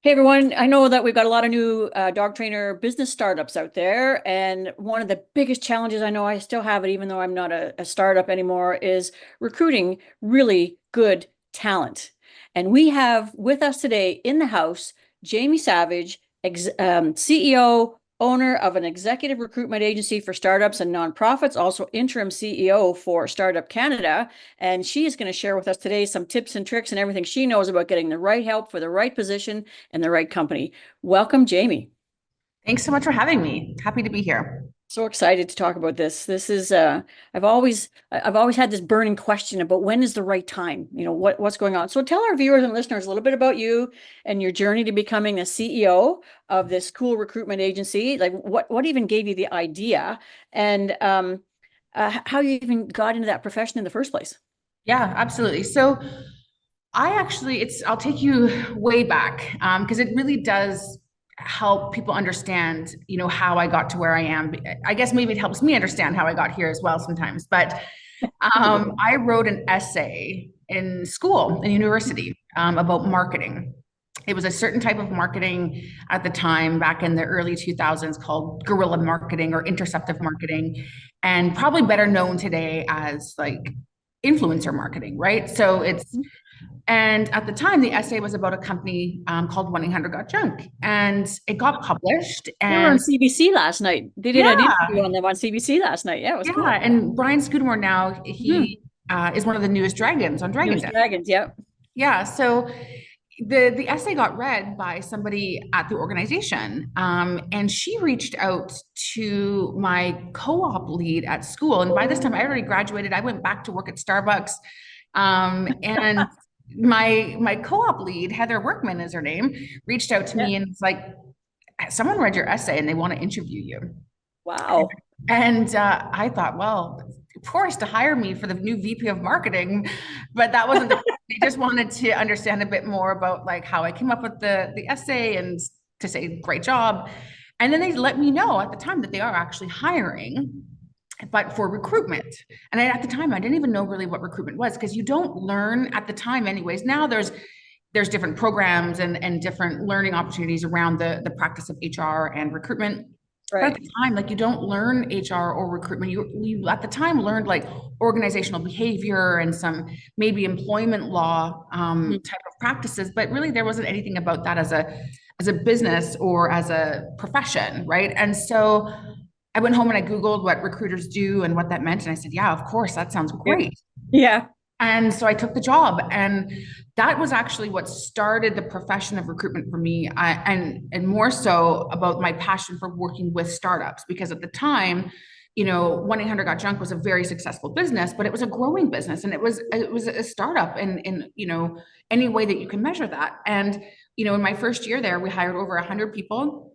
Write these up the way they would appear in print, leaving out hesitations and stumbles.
Hey everyone, I know that we've got a lot of new dog trainer business startups out there, and one of the biggest challenges I know I still have it, even though I'm not a startup anymore, is recruiting really good talent. And we have with us today in the house Jamie Savage, CEO, owner of an executive recruitment agency for startups and nonprofits, also interim CEO for Startup Canada. And she is going to share with us today some tips and tricks and everything she knows about getting the right help for the right position and the right company. Welcome, Jamie. Thanks so much for having me. Happy to be here. So excited to talk about this. I've always had this burning question about when is the right time? What's going on. So tell our viewers and listeners a little bit about you and your journey to becoming the CEO of this cool recruitment agency. Like what even gave you the idea and how you even got into that profession in the first place. Yeah, absolutely. So I'll take you way back because it really does help people understand, how I got to where I am. I guess maybe it helps me understand how I got here as well sometimes. But I wrote an essay in school, in university, about marketing. It was a certain type of marketing at the time, back in the early 2000s, called guerrilla marketing or interceptive marketing, and probably better known today as like influencer marketing, right? And at the time, the essay was about a company called 1-800 Got Junk, and it got published. They were on And CBC last night. They did an interview yeah, on them on CBC last night. Yeah, it was yeah. cool. And Brian Scudamore now, Mhm. he is one of the newest dragons on Dragon's Newest Den. Dragons. Yeah. Yeah. So the essay got read by somebody at the organization, and she reached out to my co-op lead at school. And by this time, I already graduated. I went back to work at Starbucks, and my co-op lead, Heather Workman is her name, reached out to Yeah. me and was like, "Someone read your essay and they want to interview you." Wow. And I thought, well, of course, to hire me for the new VP of marketing, but that wasn't the case. They just wanted to understand a bit more about like how I came up with the essay and to say great job. And then they let me know at the time that they are actually hiring, but for recruitment. And at the time, I didn't even know really what recruitment was because you don't learn at the time, anyways. Now there's different programs and different learning opportunities around the practice of HR and recruitment. But at Right. the time, like you don't learn HR or recruitment. You at the time learned like organizational behavior and some maybe employment law Mhm. type of practices, but really there wasn't anything about that as a business or as a profession, right? And so I went home and I Googled what recruiters do and what that meant. And I said, yeah, of course, that sounds Yeah. great. Yeah. And so I took the job, and that was actually what started the profession of recruitment for me. And more so about my passion for working with startups, because at the time, 1-800 Got Junk was a very successful business, but it was a growing business, and it was a startup in any way that you can measure that. And in my first year there, we hired over 100 people.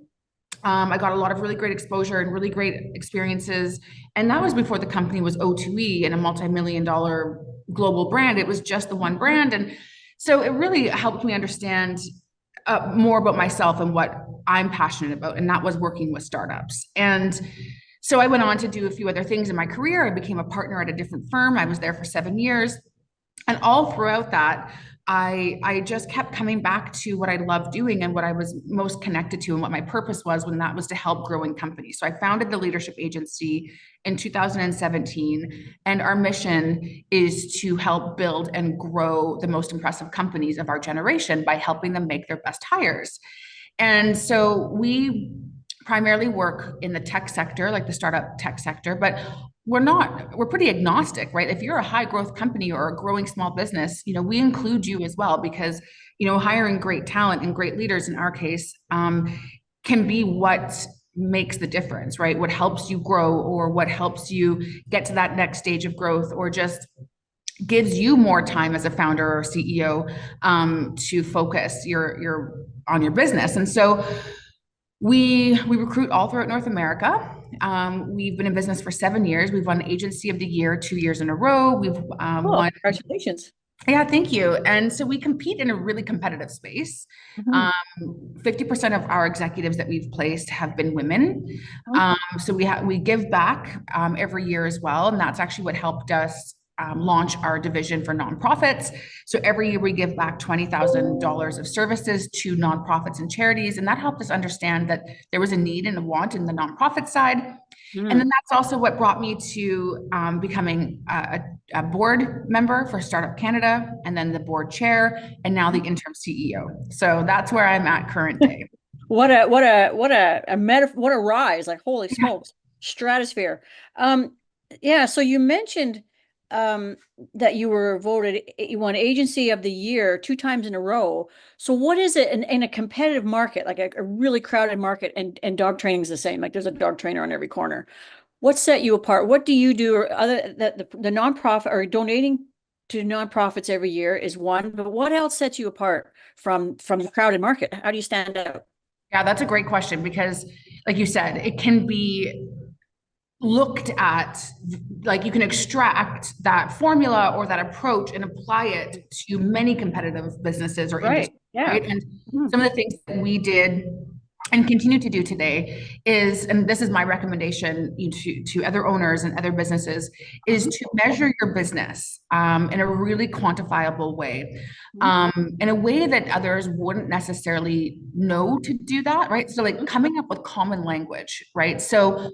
I got a lot of really great exposure and really great experiences. And that was before the company was O2E and a multi-million dollar global brand. It was just the one brand. And so it really helped me understand more about myself and what I'm passionate about. And that was working with startups. And so I went on to do a few other things in my career. I became a partner at a different firm. I was there for 7 years. And all throughout that, I just kept coming back to what I loved doing and what I was most connected to and what my purpose was when that was to help growing companies. So I founded the leadership agency in 2017, and our mission is to help build and grow the most impressive companies of our generation by helping them make their best hires. And so we primarily work in the tech sector, like the startup tech sector, but we're pretty agnostic, right? If you're a high growth company or a growing small business, we include you as well because, hiring great talent and great leaders in our case can be what makes the difference, right? What helps you grow or what helps you get to that next stage of growth or just gives you more time as a founder or CEO to focus your on your business. And so we recruit all throughout North America. We've been in business for 7 years. We've won Agency of the Year 2 years in a row. We've Cool. won, Congratulations. yeah, thank you. And so we compete in a really competitive space. Mhm. Um, 50% of our executives that we've placed have been women. Oh, So we give back every year as well, and that's actually what helped us. launch our division for nonprofits. So every year we give back $20,000 of services to nonprofits and charities. And that helped us understand that there was a need and a want in the nonprofit side. And then that's also what brought me to becoming a board member for Startup Canada, and then the board chair, and now the interim CEO. So that's where I'm at current day. What a rise, like holy smokes, stratosphere. Yeah, so you mentioned that you were voted, you won agency of the year 2 times in a row. So what is it in a competitive market, like a really crowded market, and dog training is the same, like there's a dog trainer on every corner. What set you apart? What do you do, or other that the nonprofit or donating to nonprofits every year is one, but what else sets you apart from the crowded market? How do you stand out? Yeah, that's a great question because, like you said, it can be looked at like you can extract that formula or that approach and apply it to many competitive businesses or Right. industries, Yeah. right? And some of the things that we did and continue to do today is, and this is my recommendation to other owners and other businesses, is to measure your business in a really quantifiable way, in a way that others wouldn't necessarily know to do that, right? So like coming up with common language, right? So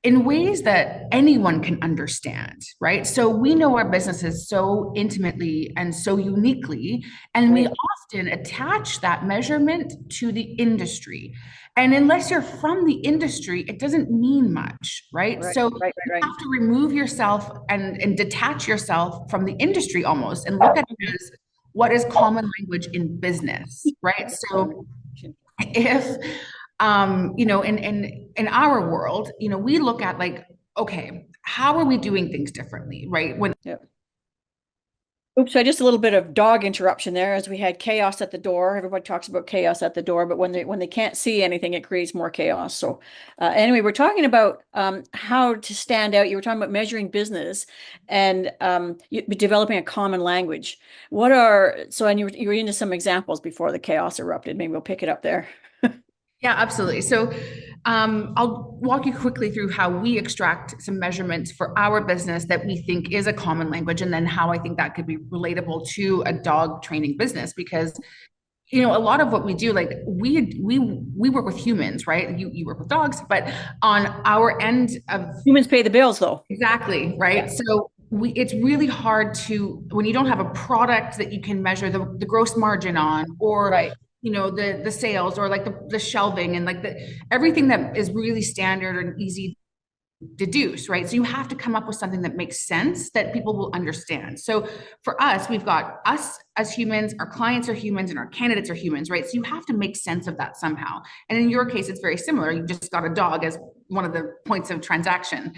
in ways that anyone can understand, right? So we know our businesses so intimately and so uniquely, and we often attach that measurement to the industry. And unless you're from the industry, it doesn't mean much, right? So you have to remove yourself and detach yourself from the industry almost and look at it as what is common language in business, right? So if in our world, we look at like, okay, how are we doing things differently, right? When Oops, so just a little bit of dog interruption there as we had chaos at the door. Everybody talks about chaos at the door, but when they can't see anything, it creates more chaos. So anyway, we're talking about how to stand out. You were talking about measuring business and developing a common language. And you were into some examples before the chaos erupted. Maybe we'll pick it up there. Yeah, absolutely. So I'll walk you quickly through how we extract some measurements for our business that we think is a common language, and then how I think that could be relatable to a dog training business. Because a lot of what we do, like we work with humans, right? You work with dogs, but on our end of humans pay the bills, though. Exactly, right? Yeah. So it's really hard to, when you don't have a product that you can measure the gross margin on, or the sales, or like the shelving, and like everything that is really standard and easy deduce, right? So you have to come up with something that makes sense that people will understand. So for us, we've got us as humans, our clients are humans, and our candidates are humans, right? So you have to make sense of that somehow. And in your case, it's very similar. You just got a dog as one of the points of transaction.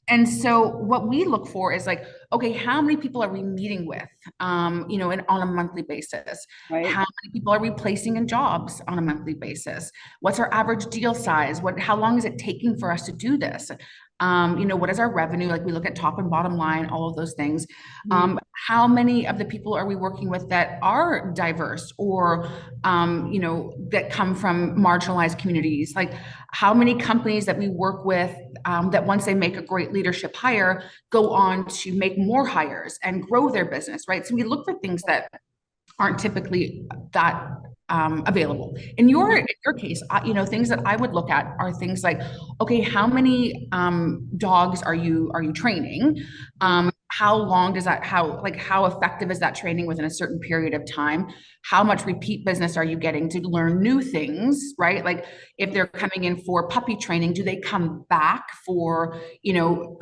And so what we look for is like, okay, how many people are we meeting with, on a monthly basis? Right. How many people are we placing in jobs on a monthly basis? What's our average deal size? How long is it taking for us to do this? What is our revenue? Like we look at top and bottom line, all of those things. How many of the people are we working with that are diverse, or, that come from marginalized communities? Like how many companies that we work with, that once they make a great leadership hire, go on to make more hires and grow their business, right? So we look for things that aren't typically that available. In your case, things that I would look at are things like, okay, how many dogs are you training? How long does that, how effective is that training within a certain period of time? How much repeat business are you getting to learn new things, right? Like if they're coming in for puppy training, do they come back for,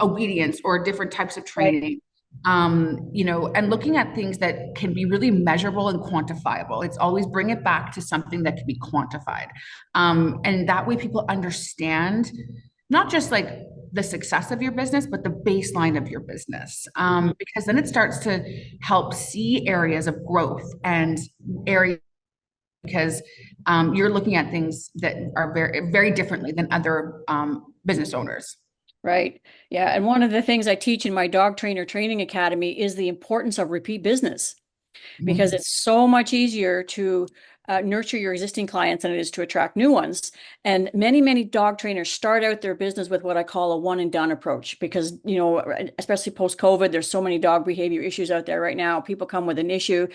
obedience or different types of training? And looking at things that can be really measurable and quantifiable. It's always bring it back to something that can be quantified. And that way people understand not just like the success of your business, but the baseline of your business. Because then it starts to help see areas of growth and areas, because you're looking at things that are very, very differently than other business owners. Right. Yeah. And one of the things I teach in my dog trainer training academy is the importance of repeat business, because it's so much easier to nurture your existing clients than it is to attract new ones. And many, many dog trainers start out their business with what I call a one and done approach, because, you know, especially post COVID, there's so many dog behavior issues out there right now. People come with an issue,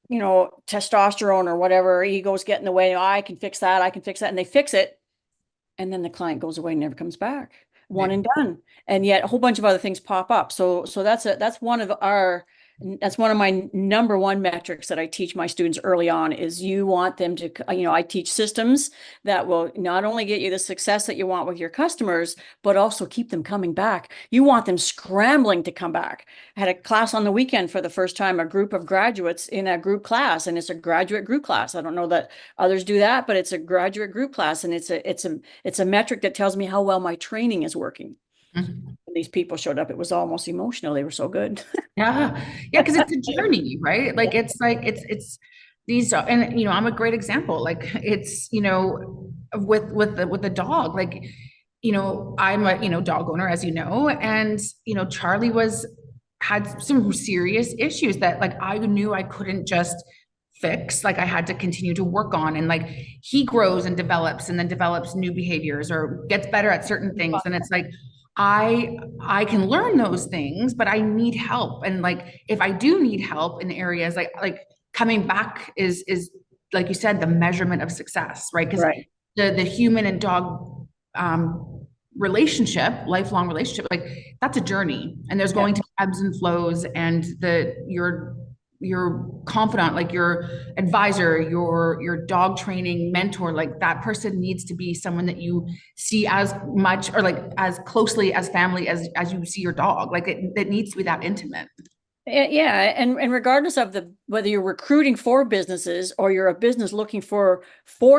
you know, testosterone or whatever, egos get in the way. Oh, I can fix that. I can fix that. And they fix it. And then the client goes away and never comes back. One Yeah. and done. And yet a whole bunch of other things pop up. So that's one of my number one metrics that I teach my students early on is you want them to, you know, I teach systems that will not only get you the success that you want with your customers, but also keep them coming back. You want them scrambling to come back. I had a class on the weekend for the first time, a group of graduates in a group class, and it's a graduate group class. I don't know that others do that, but it's a graduate group class, and it's a metric that tells me how well my training is working. Mhm. When these people showed up, it was almost emotional. They were so good. Yeah. Yeah. Cause it's a journey, right? It's these, and you know, I'm a great example. Like it's, you know, with the dog, like, you know, I'm a, you know, dog owner, as you know, and, you know, Charlie had some serious issues that like I knew I couldn't just fix, like I had to continue to work on. And like he grows and develops and then develops new behaviors or gets better at certain things. And it's like, I can learn those things, but I need help. And like if I do need help in areas like coming back is like you said, the measurement of success, right? Because Right. the human and dog relationship, lifelong relationship, like that's a journey. And there's Yeah. going to be ebbs and flows, and your confidant, like your advisor, your dog training mentor, like that person needs to be someone that you see as much or like as closely as family as you see your dog. Like it needs to be that intimate. Yeah, and regardless of the whether you're recruiting for businesses or you're a business looking for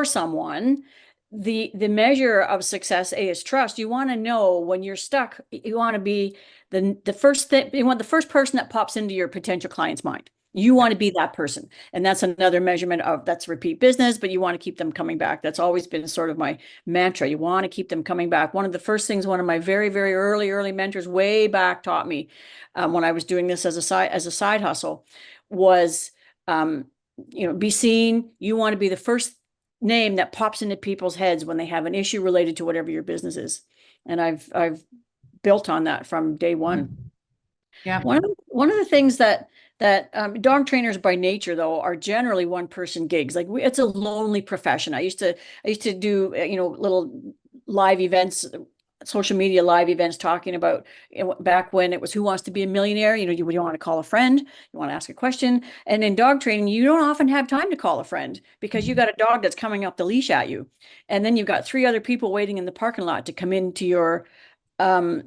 someone, the measure of success, A, is trust. You want to know when you're stuck, you want to be the first thing, you want the first person that pops into your potential client's mind. You want to be that person. And that's another measurement of that's repeat business, but you want to keep them coming back. That's always been sort of my mantra. You want to keep them coming back. One of the first things one of my very, very early mentors way back taught me when I was doing this as a side hustle was, um, you know, be seen. You want to be the first name that pops into people's heads when they have an issue related to whatever your business is. And I've built on that from day one. Yeah. One of the things that dog trainers by nature though are generally one person gigs. Like it's a lonely profession. I used to do you know little live events, social media live events talking about, you know, back when it was Who Wants to Be a Millionaire. You know, you want to call a friend, you want to ask a question, and in dog training, you don't often have time to call a friend because you got a dog that's coming up the leash at you, and then you've got three other people waiting in the parking lot to come into your um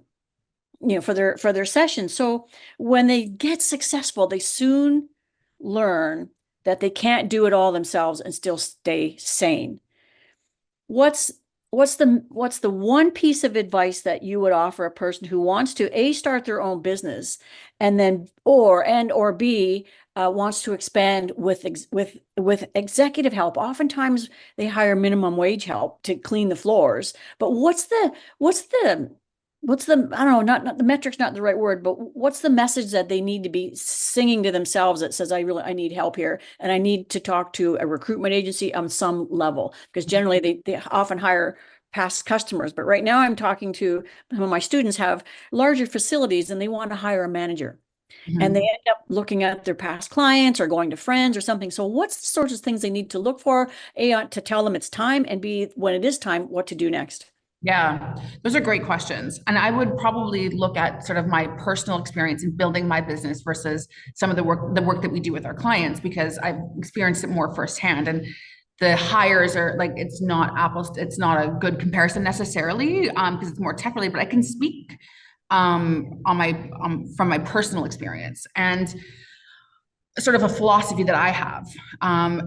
you know, for their session. So when they get successful, they soon learn that they can't do it all themselves and still stay sane. What's what's the one piece of advice that you would offer a person who wants to A, start their own business, and then or B, wants to expand with executive help? Oftentimes they hire minimum wage help to clean the floors, but what's the I don't know, not the metrics, not the right word, but what's the message that they need to be singing to themselves that says, I need help here, and I need to talk to a recruitment agency on some level, because generally they often hire past customers. But right now I'm talking to some of my students have larger facilities and they want to hire a manager. And they Mhm. end up looking at their past clients or going to friends or something. So what's the sorts of things they need to look for, A, to tell them it's time, and B, when it is time, what to do next? Yeah, those are great questions. And I would probably look at sort of my personal experience in building my business versus some of the work that we do with our clients, because I've experienced it more firsthand. And the hires are like, it's not apples, it's not a good comparison necessarily, because it's more tech related, but I can speak on my from my personal experience and sort of a philosophy that I have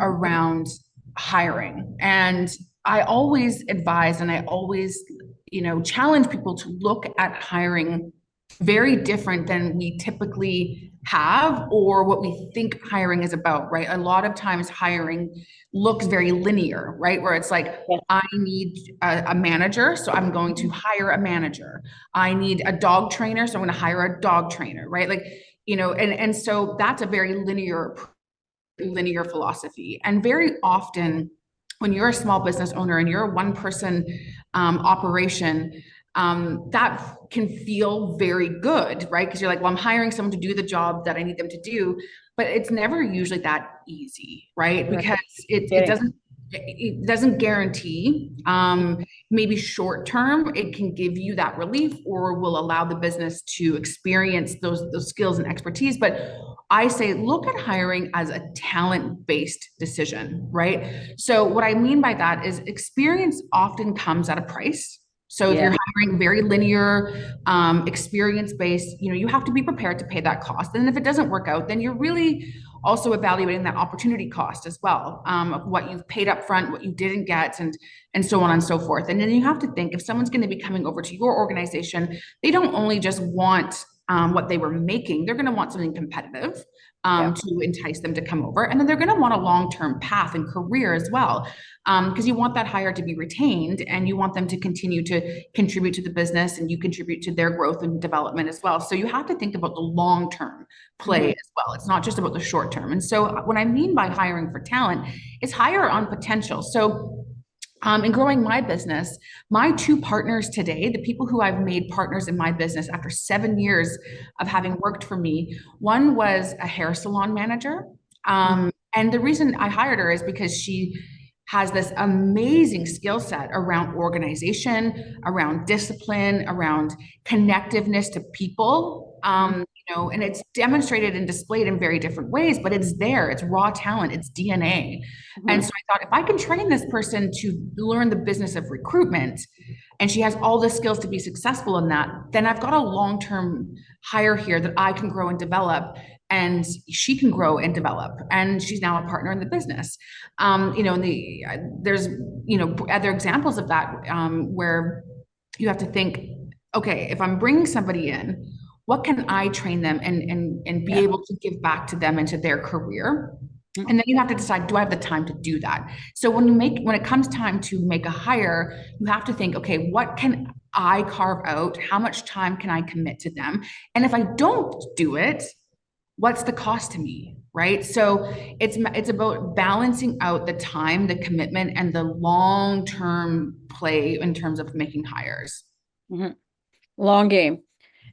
around hiring. And I always advise and I always, you know, challenge people to look at hiring very different than we typically have or what we think hiring is about, right? A lot of times hiring looks very linear, right? Where it's like, Yeah. I need a manager, so I'm going to hire a manager. I need a dog trainer, so I'm going to hire a dog trainer, right? Like, you know, and so that's a very linear approach linear philosophy. And very often, when you're a small business owner and you're a one person operation, that can feel very good, right? Because you're like, well, I'm hiring someone to do the job that I need them to do, but it's never usually that easy, right? Right. Because it doesn't guarantee. Maybe short term, it can give you that relief or will allow the business to experience those skills and expertise. But I say look at hiring as a talent-based decision, right? So what I mean by that is experience often comes at a price. So if Yeah. you're hiring very linear, experience-based, you have to be prepared to pay that cost. And if it doesn't work out, then you're really also evaluating that opportunity cost as well, of what you've paid up front, what you didn't get, and so on and so forth. And then you have to think if someone's going to be coming over to your organization, they don't only just want what they were making, they're going to want something competitive Yeah. to entice them to come over. And then they're going to want a long-term path and career as well, because you want that hire to be retained and you want them to continue to contribute to the business and you contribute to their growth and development as well. So you have to think about the long-term play as well. It's not just about the short term. And so what I mean by hiring for talent is hire on potential. So in growing my business, my two partners today, the people who I've made partners in my business after 7 years of having worked for me, one was a hair salon manager. And the reason I hired her is because she has this amazing skill set around organization, around discipline, around connectiveness to people. And it's demonstrated and displayed in very different ways, but it's there. It's raw talent. It's DNA. And so I thought, if I can train this person to learn the business of recruitment, and she has all the skills to be successful in that, then I've got a long-term hire here that I can grow and develop, and she can grow and develop. And she's now a partner in the business. There's other examples of that, where you have to think, okay, if I'm bringing somebody in, what can I train them and be able to give back to them and to their career? And then you have to decide, do I have the time to do that? So when it comes time to make a hire, you have to think, okay, what can I carve out? How much time can I commit to them? And if I don't do it, what's the cost to me? Right. So it's about balancing out the time, the commitment, and the long-term play in terms of making hires. Long game.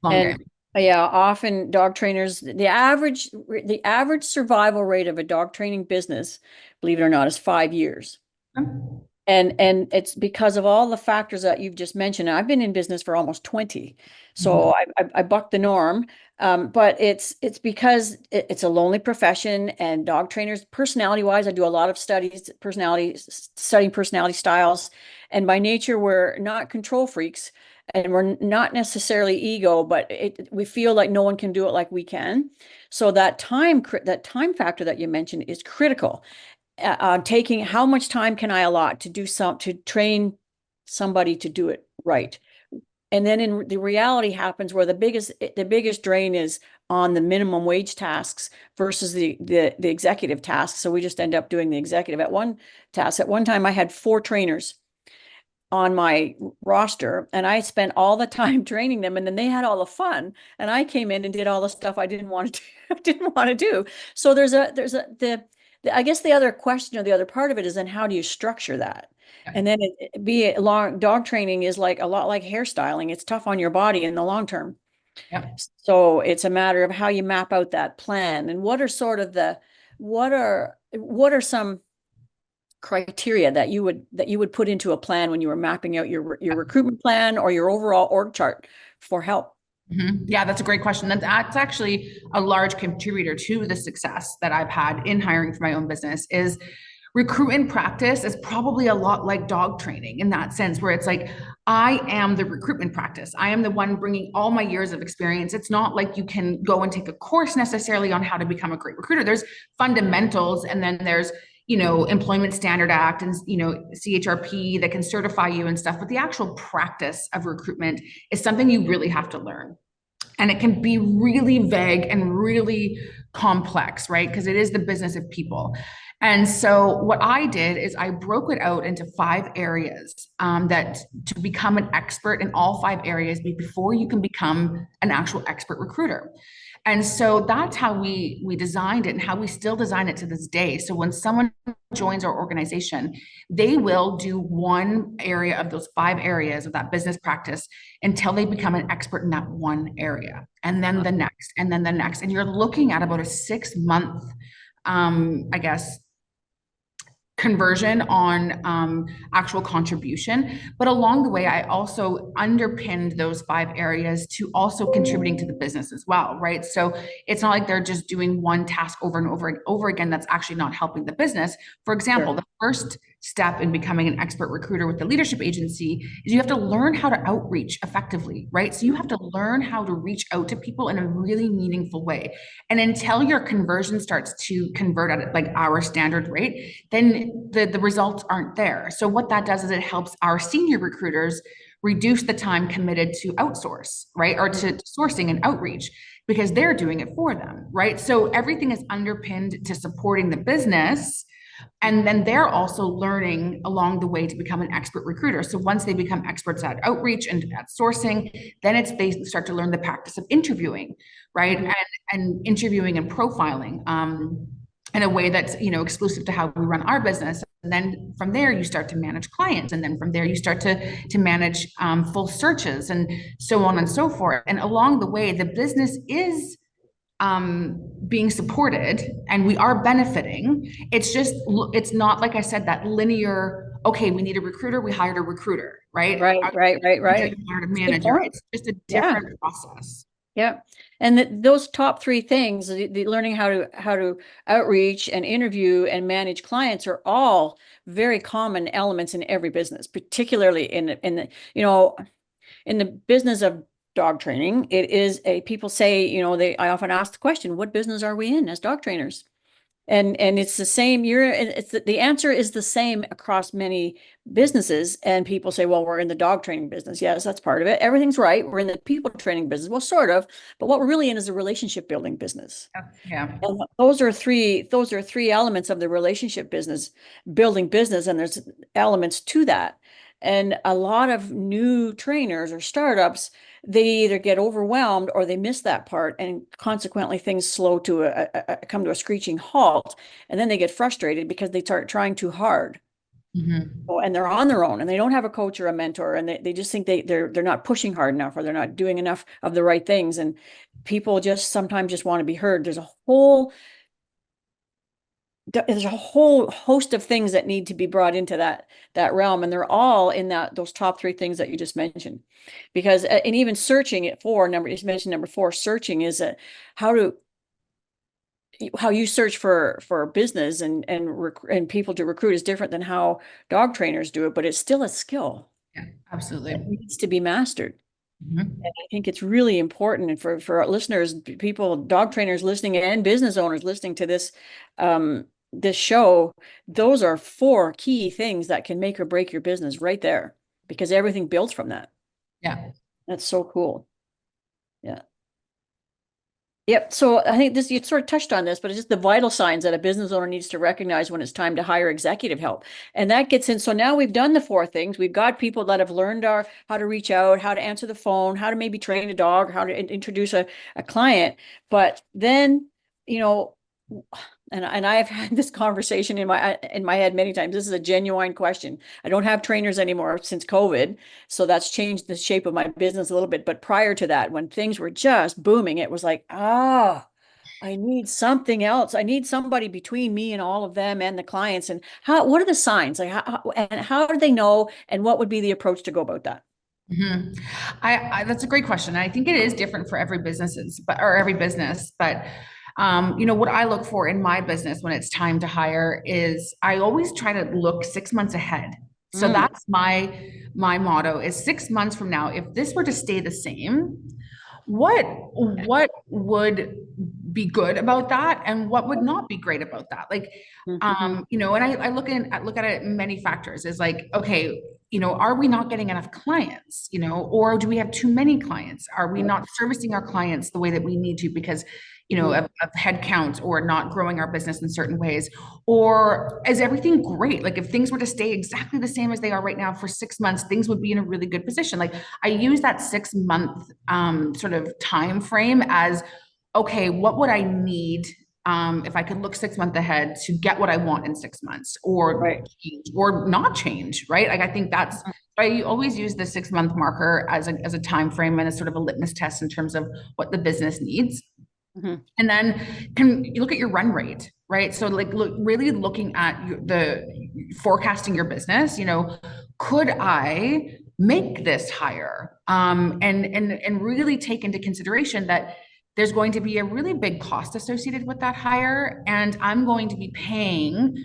Long And game. yeah, often dog trainers, the average survival rate of a dog training business, believe it or not, is 5 years. And it's because of all the factors that you've just mentioned. I've been in business for almost 20, so I bucked the norm. But it's because it's a lonely profession, and dog trainers, personality wise, I do a lot of studies, studying personality styles, and by nature we're not control freaks, and we're not necessarily ego, but we feel like no one can do it like we can. So that time factor that you mentioned is critical. Taking how much time can I allot to train somebody to do it right. And then in the reality happens where the biggest drain is on the minimum wage tasks versus the executive tasks. So we just end up doing the executive at one task. At one time, I had 4 trainers on my roster, and I spent all the time training them, and then they had all the fun, and I came in and did all the stuff I didn't want to do. So I guess the other question, or the other part of it, is then how do you structure that? And then be a long dog training is like a lot like hairstyling. It's tough on your body in the long term. Yep. So it's a matter of how you map out that plan, and what are some criteria that you would put into a plan when you were mapping out your recruitment plan or your overall org chart for help? Yeah, that's a great question. That's actually a large contributor to the success that I've had in hiring for my own business. Is recruitment practice is probably a lot like dog training in that sense, where it's like, I am the recruitment practice. I am the one bringing all my years of experience. It's not like you can go and take a course necessarily on how to become a great recruiter. There's fundamentals, and then there's Employment Standard Act and CHRP that can certify you and stuff. But the actual practice of recruitment is something you really have to learn. And it can be really vague and really complex, right? Because it is the business of people. And so what I did is I broke it out into 5 areas, that to become an expert in all 5 areas before you can become an actual expert recruiter. And so that's how we designed it and how we still design it to this day. So when someone joins our organization, they will do one area of those 5 areas of that business practice until they become an expert in that one area. And then the next, and then the next. And you're looking at about a 6 month, I guess, conversion on actual contribution. But along the way, I also underpinned those 5 areas to also contributing to the business as well, right? So it's not like they're just doing one task over and over and over again that's actually not helping the business. For example, Sure. the first step in becoming an expert recruiter with the leadership agency is you have to learn how to outreach effectively, right? So you have to learn how to reach out to people in a really meaningful way. And until your conversion starts to convert at like our standard rate, then the results aren't there. So what that does is it helps our senior recruiters reduce the time committed to outsource, right? Or to sourcing and outreach because they're doing it for them, right? So everything is underpinned to supporting the business. And then they're also learning along the way to become an expert recruiter. So once they become experts at outreach and at sourcing, then they start to learn the practice of interviewing, right? And interviewing and profiling in a way that's, exclusive to how we run our business. And then from there, you start to manage clients. And then from there, you start to manage full searches and so on and so forth. And along the way, the business is being supported and we are benefiting. It's not, like I said, that linear, okay, we need a recruiter, we hired a recruiter, right? Right, right, right, right. Hired a That's a good manager. point. It's just a Yeah. different process. Yeah. And those top three things, the learning how to outreach and interview and manage clients are all very common elements in every business, particularly in the business of dog training. It is people say, I often ask the question, what business are we in as dog trainers? And it's the same. It's the answer is the same across many businesses. And people say, well, we're in the dog training business. Yes, that's part of it. Everything's right. We're in the people training business. Well, sort of, but what we're really in is a relationship building business. Yeah. And those are three elements of the relationship business, building business, and there's elements to that. And a lot of new trainers or startups, they either get overwhelmed or they miss that part, and consequently things come to a screeching halt, and then they get frustrated because they start trying too hard. Mm-hmm. And they're on their own and they don't have a coach or a mentor, and they just think they're not pushing hard enough, or they're not doing enough of the right things. And people just sometimes just want to be heard. There's a whole host of things that need to be brought into that realm, and they're all in those top three things that you just mentioned. Because and even searching it for number, you mentioned number four, searching is how to how you search for business and people to recruit is different than how dog trainers do it, but it's still a skill Yeah, that absolutely. needs to be mastered. Mm-hmm. And I think it's really important, and for our listeners, people, dog trainers listening and business owners listening to this show, those are four key things that can make or break your business right there, because everything builds from that. Yeah. That's so cool. Yeah. Yep. So I think you sort of touched on this, but it's just the vital signs that a business owner needs to recognize when it's time to hire executive help. And that gets in. So now we've done the four things. We've got people that have learned how to reach out, how to answer the phone, how to maybe train a dog, how to introduce a client. But then, you know, and I've had this conversation in my head many times. This is a genuine question. I don't have trainers anymore since COVID, so that's changed the shape of my business a little bit. But prior to that, when things were just booming, it was like, I need something else. I need somebody between me and all of them and the clients. And what are the signs? Like, how do they know? And what would be the approach to go about that? Mm-hmm. That's a great question. I think it is different for every every business, but what I look for in my business when it's time to hire is I always try to look 6 months ahead. So Mm, that's my motto is 6 months from now, if this were to stay the same, what would be good about that and what would not be great about that? Like, mhm. and I look at it many factors is like, okay, are we not getting enough clients, or do we have too many clients? Are we not servicing our clients the way that we need to because, of headcount or not growing our business in certain ways? Or is everything great? Like if things were to stay exactly the same as they are right now for 6 months, things would be in a really good position. Like I use that 6 month sort of time frame as okay, what would I need if I could look 6 months ahead to get what I want in 6 months, or Right. change or not change, right? Like I think that's I always use the 6 month marker as a time frame and as sort of a litmus test in terms of what the business needs. Mhm. And then can you look at your run rate, right? So like really looking at the forecasting your business, could I make this higher? And really take into consideration that there's going to be a really big cost associated with that hire, and I'm going to be paying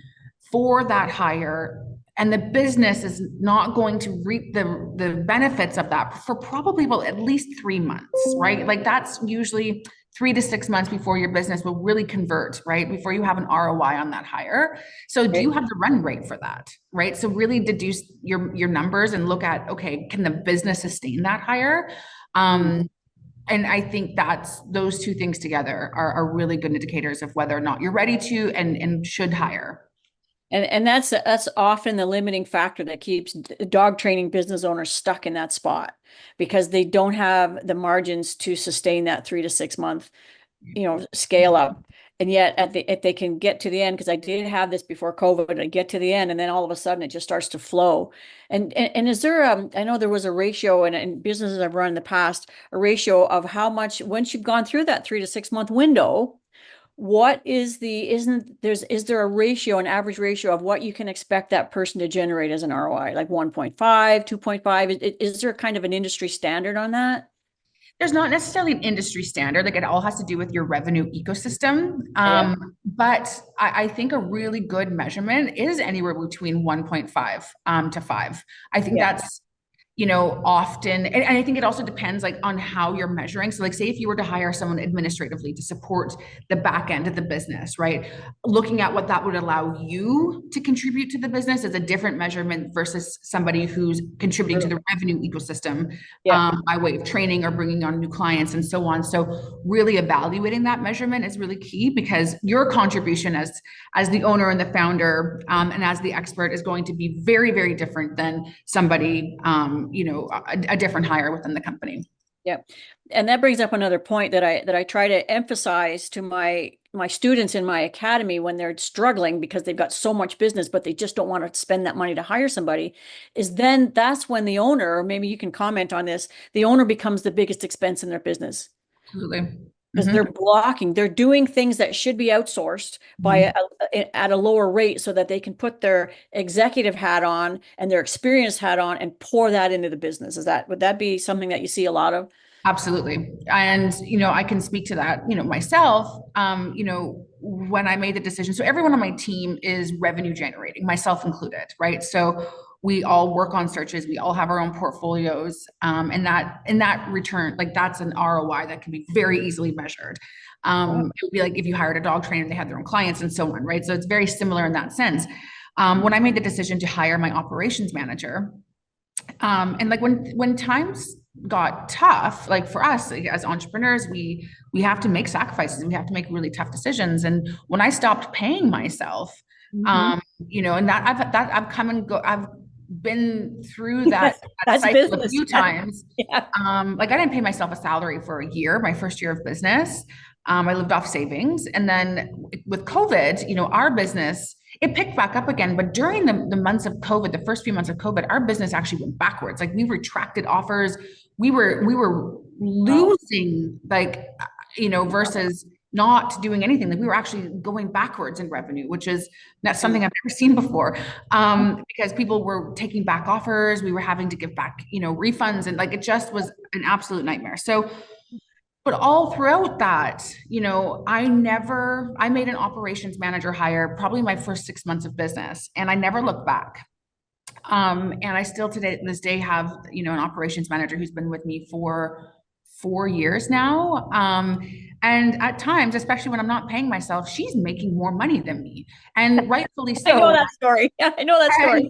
for that hire, and the business is not going to reap the benefits of that for probably, well, at least 3 months, right? Like that's usually 3 to 6 months before your business will really convert, right? Before you have an ROI on that hire. So do you Right. have the run rate for that, right? So really deduce your numbers and look at, okay, can the business sustain that hire? Mm. And I think that's those two things together are really good indicators of whether or not you're ready to and should hire. And that's often the limiting factor that keeps dog training business owners stuck in that spot because they don't have the margins to sustain that 3 to 6 month, scale up. And yet if they can get to the end, because I did have this before COVID, I get to the end and then all of a sudden it just starts to flow. And is there I know there was a ratio in businesses I've run in the past, a ratio of how much once you've gone through that 3 to 6 month window, what is the isn't there's is there a ratio, an average ratio of what you can expect that person to generate as an ROI, like 1.5, 2.5? Is there kind of an industry standard on that? There's not necessarily an industry standard. Like it all has to do with your revenue ecosystem. Yeah. But I think a really good measurement is anywhere between 1.5 to 5. I think Yeah. that's often, and I think it also depends like on how you're measuring. So like say if you were to hire someone administratively to support the back end of the business, right? Looking at what that would allow you to contribute to the business is a different measurement versus somebody who's contributing to True. the revenue ecosystem Yeah. by way of training or bringing on new clients and so on. So really evaluating that measurement is really key, because your contribution as the owner and the founder, and as the expert, is going to be very, very different than somebody, a different hire within the company. Yeah. And that brings up another point that I try to emphasize to my students in my academy when they're struggling because they've got so much business, but they just don't want to spend that money to hire somebody, is then that's when the owner, or maybe you can comment on this, the owner becomes the biggest expense in their business Absolutely. because they're doing things that should be outsourced by Mhm. at a lower rate so that they can put their executive hat on and their experience hat on and pour that into the business. Would that be something that you see a lot of? Absolutely. And, I can speak to that, myself, when I made the decision. So everyone on my team is revenue generating, myself included, right? So we all work on searches, we all have our own portfolios. And that return, like that's an ROI that can be very easily measured. It would be like if you hired a dog trainer, they had their own clients and so on, right? So it's very similar in that sense. When I made the decision to hire my operations manager, and like when times got tough, like for us, like as entrepreneurs, we have to make sacrifices, we have to make really tough decisions. And when I stopped paying myself, Mhm. and I've come and go, I've been through that That's cycle a business. few times. Yeah. Like I didn't pay myself a salary for a year, my first year of business. I lived off savings. And then with COVID, our business, it picked back up again. But during the months of COVID, the first few months of COVID, our business actually went backwards. Like we retracted offers. We were Wow. losing, like, versus not doing anything. Like we were actually going backwards in revenue, which is not something I've never seen before. Because people were taking back offers, we were having to give back, refunds, and like it just was an absolute nightmare. So, but all throughout that, I made an operations manager hire probably my first 6 months of business, and I never looked back. And I still today, this day, have, an operations manager who's been with me for 4 years now. And at times, especially when I'm not paying myself, she's making more money than me, and rightfully I know so. that story. Yeah, I know that story.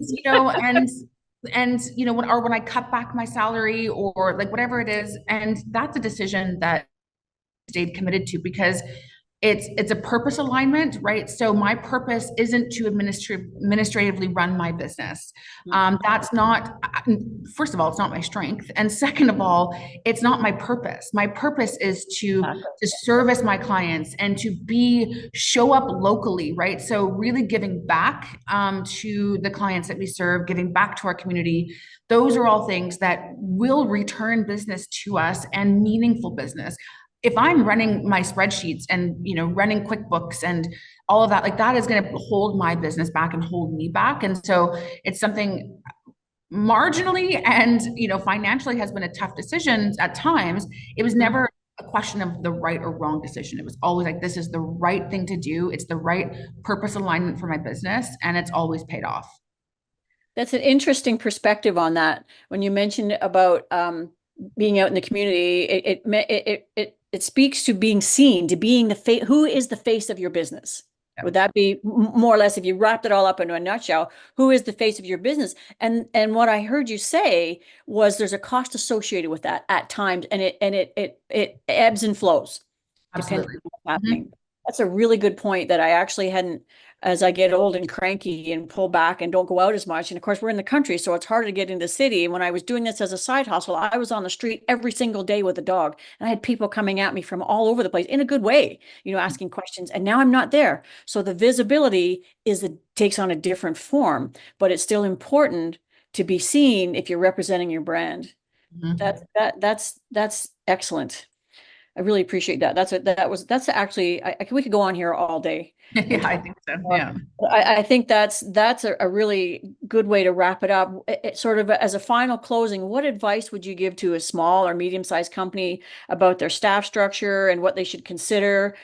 And, when I cut back my salary or like whatever it is, and that's a decision that I stayed committed to, because it's a purpose alignment, right? So my purpose isn't to administratively run my business. That's not, first of all, it's not my strength, and second of all, it's not my purpose. My purpose is to service my clients and to be show up locally, right? So really giving back to the clients that we serve, giving back to our community. Those are all things that will return business to us and meaningful business. If I'm running my spreadsheets and running QuickBooks and all of that, like that is going to hold my business back and hold me back. And so it's something marginally and financially has been a tough decision at times. It was never a question of the right or wrong decision. It was always like, this is the right thing to do. It's the right purpose alignment for my business, and it's always paid off. That's an interesting perspective on that. When you mentioned about being out in the community, it speaks to being seen, to being the face. Who is the face of your business? Yeah. Would that be more or less, if you wrapped it all up into a nutshell, who is the face of your business? And what I heard you say was there's a cost associated with that at times, and it ebbs and flows depending Absolutely. on what's happening. That's a really good point that I actually hadn't, as I get old and cranky and pull back and don't go out as much. And of course, we're in the country, so it's harder to get into the city. When I was doing this as a side hustle, I was on the street every single day with a dog. And I had people coming at me from all over the place in a good way, asking questions. And now I'm not there. So the visibility takes on a different form, but it's still important to be seen if you're representing your brand. That's excellent. I really appreciate that. That's actually, we could go on here all day. Yeah, I think so. Yeah. I think that's a really good way to wrap it up. Sort of as a final closing, what advice would you give to a small or medium-sized company about their staff structure and what they should consider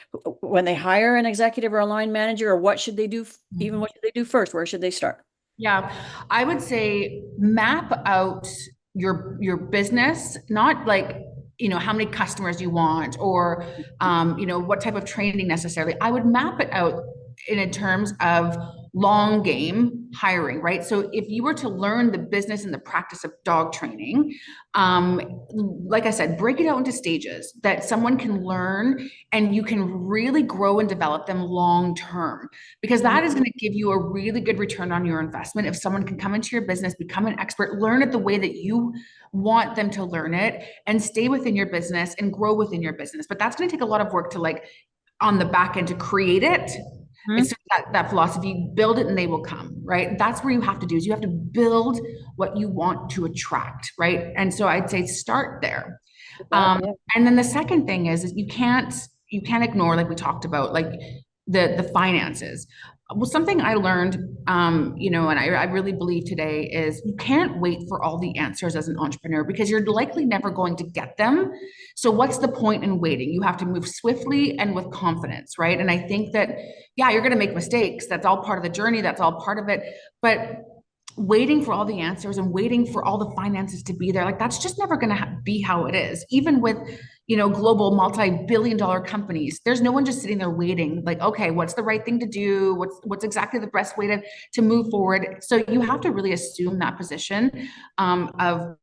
when they hire an executive or a line manager, or what should they do? Even what should they do first? Where should they start? Yeah, I would say map out your business, not like how many customers you want or what type of training necessarily. I would map it out in terms of long game hiring, right? So if you were to learn the business and the practice of dog training, like I said, break it out into stages that someone can learn and you can really grow and develop them long term, because that is going to give you a really good return on your investment. If someone can come into your business, become an expert, learn it the way that you want them to learn it, and stay within your business and grow within your business. But that's going to take a lot of work to, like, on the back end, to create it. It's that philosophy, build it and they will come, right? That's where you have to do, is you have to build what you want to attract, right? And so I'd say start there. And then the second thing is you can't ignore, like we talked about, like the finances. Well, something I learned, and I really believe today, is you can't wait for all the answers as an entrepreneur, because you're likely never going to get them. So what's the point in waiting? You have to move swiftly and with confidence, right? And I think that, yeah, you're going to make mistakes. That's all part of the journey. That's all part of it. But waiting for all the answers and waiting for all the finances to be there, like, that's just never going to be how it is. Even with global multi-billion-dollar companies, there's no one just sitting there waiting, like, okay, what's the right thing to do, what's exactly the best way to move forward. So you have to really assume that position of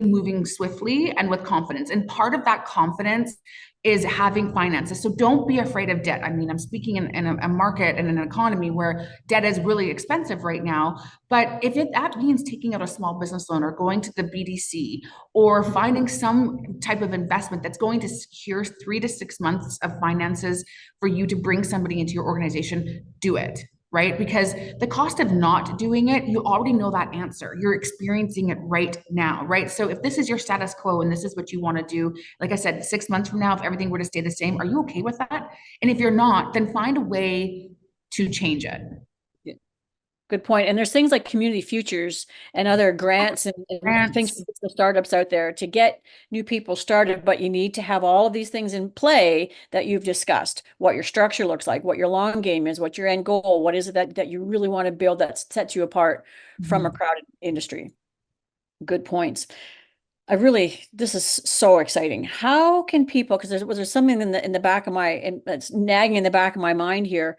moving swiftly and with confidence. And part of that confidence is having finances. So don't be afraid of debt. I mean, I'm speaking in a market and an economy where debt is really expensive right now. But if that means taking out a small business loan, or going to the BDC, or finding some type of investment that's going to secure 3 to 6 months of finances for you to bring somebody into your organization, do it. Right? Because the cost of not doing it, you already know that answer. You're experiencing it right now, right? So if this is your status quo and this is what you want to do, like I said, 6 months from now, if everything were to stay the same, are you okay with that? And if you're not, then find a way to change it. Good point. And there's things like community futures and other grants and things for the startups out there to get new people started. But you need to have all of these things in play that you've discussed: what your structure looks like, what your long game is, what your end goal, what is it that you really want to build that sets you apart from a crowded industry. Good points. This is so exciting. How can people, because there's something in the back of that's nagging in the back of my mind here.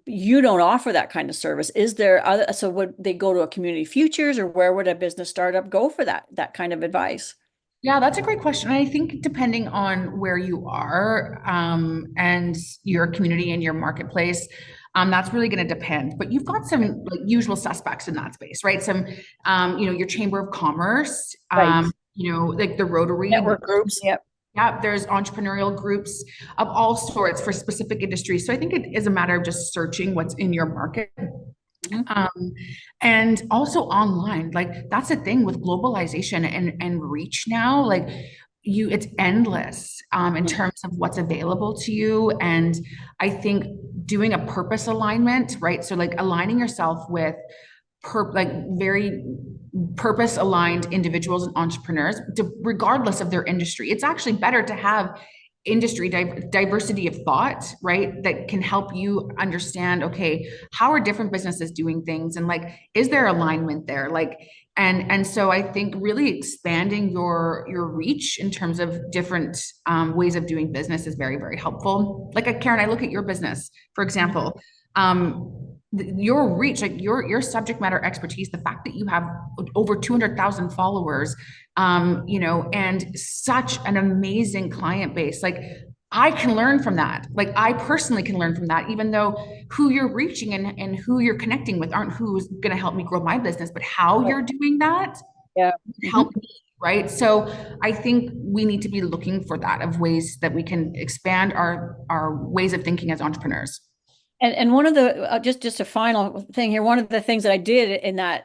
You don't offer that kind of service. Is there so would they go to a community futures, or where would a business startup go for that kind of advice? Yeah, that's a great question. I think depending on where you are, and your community and your marketplace, that's really going to depend. But you've got some like usual suspects in that space, right? Some, your Chamber of Commerce, Right. like the Rotary. Network groups. Yep. Yeah, there's entrepreneurial groups of all sorts for specific industries. So I think it is a matter of just searching what's in your market. Mhm. Um, and also online, like that's the thing with globalization and reach now, like it's endless in terms of what's available to you. And I think doing a purpose alignment, right? So like aligning yourself with like very purpose aligned individuals and entrepreneurs, regardless of their industry. It's actually better to have industry diversity of thought, right? That can help you understand, okay, how are different businesses doing things, and like, is there alignment there? Like, and so I think really expanding your reach in terms of different ways of doing business is very, very helpful. Like, Karen, I look at your business, for example. Your reach, like your subject matter expertise, the fact that you have over 200,000 followers, and such an amazing client base. Like, I can learn from that. Like, I personally can learn from that, even though who you're reaching and who you're connecting with aren't who's going to help me grow my business, but how Right. you're doing that Yeah. Hmm. help me. Right. So I think we need to be looking for that of ways that we can expand our ways of thinking as entrepreneurs. And one of the just a final thing here. One of the things that I did in that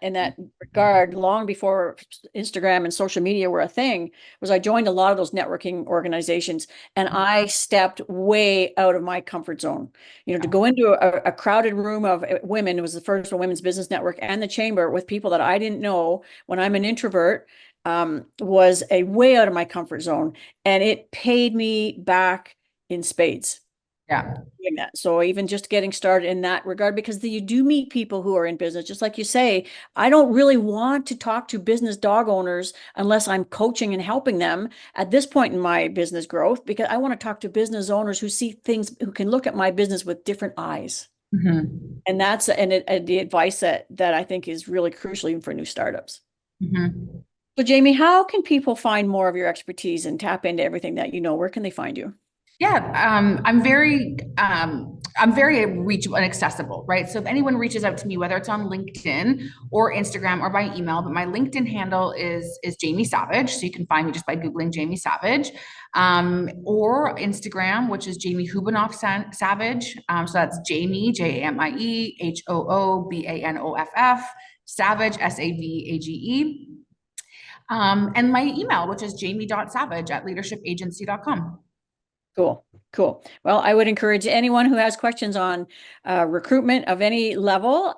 regard, long before Instagram and social media were a thing, was I joined a lot of those networking organizations, and I stepped way out of my comfort zone. To go into a crowded room of women, it was the first women's business network and the chamber with people that I didn't know. When I'm an introvert, was a way out of my comfort zone, and it paid me back in spades Yeah. doing that. So even just getting started in that regard, because you do meet people who are in business, just like you say, I don't really want to talk to business dog owners unless I'm coaching and helping them at this point in my business growth, because I want to talk to business owners who see things, who can look at my business with different eyes. Mm-hmm. And that's and the advice that I think is really crucial even for new startups. Mm-hmm. So Jamie, how can people find more of your expertise and tap into everything that you know? Where can they find you? Yeah, I'm very reachable and accessible, right? So if anyone reaches out to me, whether it's on LinkedIn or Instagram or by email, but my LinkedIn handle is Jamie Savage, so you can find me just by googling Jamie Savage, or Instagram, which is Jamie Hubanoff Savage. So that's Jamie Jamie Hoobbanoff Savage Savage. And my email, which is jamie.savage@leadershipagency.com. Cool. Cool. Well, I would encourage anyone who has questions on recruitment of any level,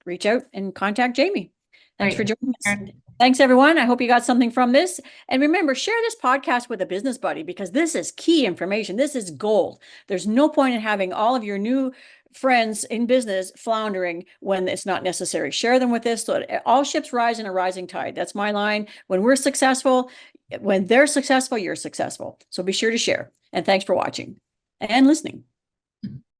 reach out and contact Jamie. Thanks for Great. joining us. Thanks, everyone. I hope you got something from this. And remember, share this podcast with a business buddy, because this is key information. This is gold. There's no point in having all of your new friends in business floundering when it's not necessary. Share them with this, so all ships rise in a rising tide. That's my line. When we're successful, when they're successful, you're successful. So be sure to share. And thanks for watching and listening.